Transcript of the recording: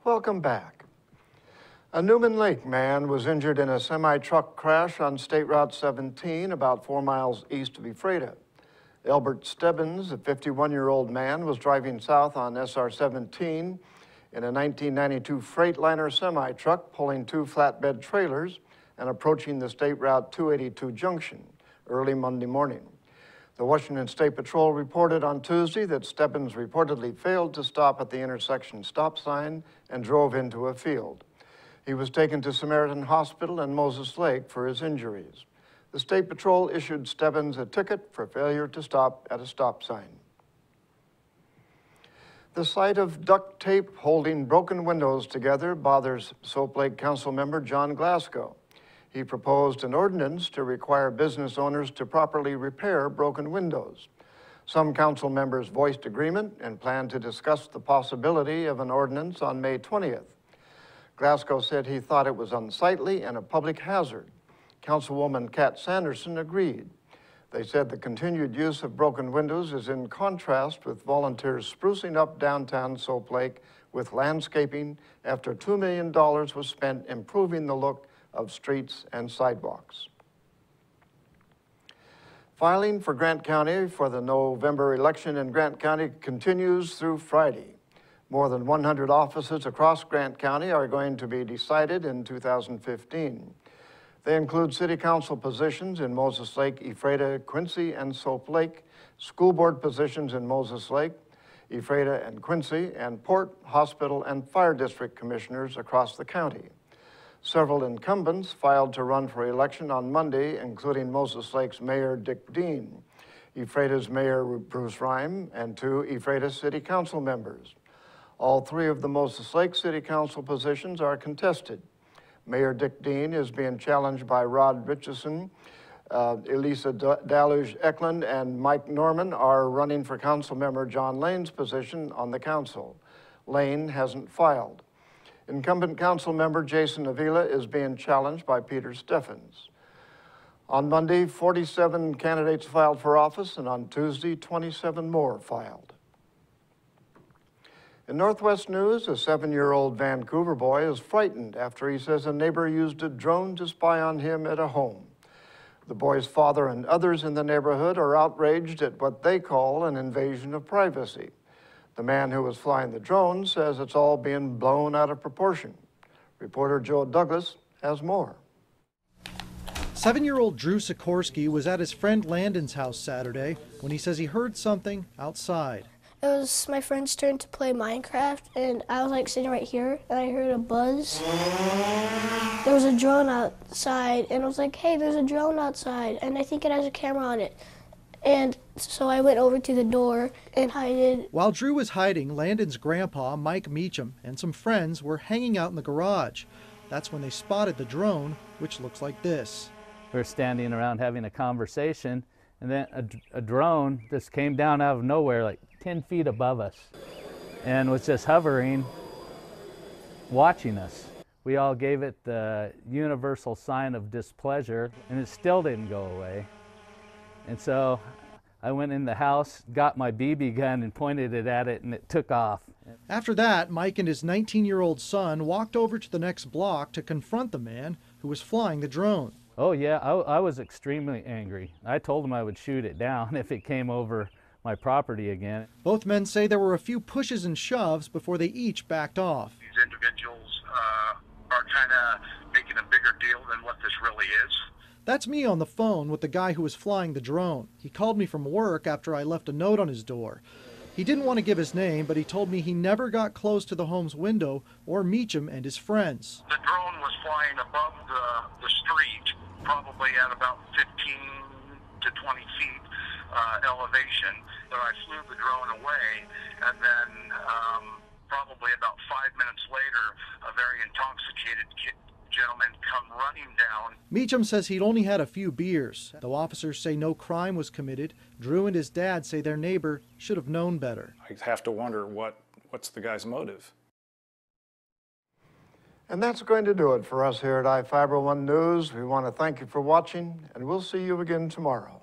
Welcome back. A Newman Lake man was injured in a semi-truck crash on State Route 17 about 4 miles east of Ephrata. Elbert Stebbins, a 51-year-old man, was driving south on SR 17 in a 1992 Freightliner semi-truck pulling 2 flatbed trailers and approaching the State Route 282 junction early Monday morning. The Washington State Patrol reported on Tuesday that Stebbins reportedly failed to stop at the intersection stop sign and drove into a field. He was taken to Samaritan Hospital in Moses Lake for his injuries. The State Patrol issued Stebbins a ticket for failure to stop at a stop sign. The sight of duct tape holding broken windows together bothers Soap Lake Council member John Glasgow. He proposed an ordinance to require business owners to properly repair broken windows. Some council members voiced agreement and plan to discuss the possibility of an ordinance on May 20th. Glasgow said he thought it was unsightly and a public hazard. Councilwoman Kat Sanderson agreed. They said the continued use of broken windows is in contrast with volunteers sprucing up downtown Soap Lake with landscaping after $2 million was spent improving the look of streets and sidewalks. Filing for Grant County for the November election in Grant County continues through Friday. More than 100 offices across Grant County are going to be decided in 2015. They include city council positions in Moses Lake, Ephrata, Quincy, and Soap Lake, school board positions in Moses Lake, Ephrata, and Quincy, and port, hospital, and fire district commissioners across the county. Several incumbents filed to run for election on Monday, including Moses Lake's Mayor Dick Dean, Ephrata's Mayor Bruce Rhyme, and 2 Ephrata City Council members. All 3 of the Moses Lake City Council positions are contested. Mayor Dick Dean is being challenged by Rod Richardson. Elisa Daluge Eklund and Mike Norman are running for council member John Lane's position on the council. Lane hasn't filed. Incumbent council member Jason Avila is being challenged by Peter Steffens. On Monday, 47 candidates filed for office, and on Tuesday, 27 more filed. In Northwest news, a 7-year-old Vancouver boy is frightened after he says a neighbor used a drone to spy on him at a home. The boy's father and others in the neighborhood are outraged at what they call an invasion of privacy. The man who was flying the drone says it's all being blown out of proportion. Reporter Joe Douglas has more. 7-year-old Drew Sikorsky was at his friend Landon's house Saturday when he says he heard something outside. It was my friend's turn to play Minecraft, and I was like sitting right here, and I heard a buzz. There was a drone outside, and I was like, hey, there's a drone outside, and I think it has a camera on it. And so I went over to the door and hid. While Drew was hiding, Landon's grandpa, Mike Meacham, and some friends were hanging out in the garage. That's when they spotted the drone, which looks like this. We were standing around having a conversation, and then a drone just came down out of nowhere, like 10 feet above us, and was just hovering, watching us. We all gave it the universal sign of displeasure, and it still didn't go away. And so I went in the house, got my BB gun, and pointed it at it, and it took off. After that, Mike and his 19-year-old son walked over to the next block to confront the man who was flying the drone. Oh yeah, I was extremely angry. I told him I would shoot it down if it came over my property again. Both men say there were a few pushes and shoves before they each backed off. These individuals are kind of making a bigger deal than what this really is. That's me on the phone with the guy who was flying the drone. He called me from work after I left a note on his door. He didn't want to give his name, but he told me he never got close to the home's window or Meacham and his friends. The drone was flying above the street, probably at about 15 to 20 feet elevation. But I flew the drone away, and then probably about 5 minutes later, a very intoxicated gentleman come running down. Meacham says he'd only had a few beers. Though officers say no crime was committed, Drew and his dad say their neighbor should have known better. I have to wonder what's the guy's motive. And that's going to do it for us here at iFIBER 1 News. We want to thank you for watching, and we'll see you again tomorrow.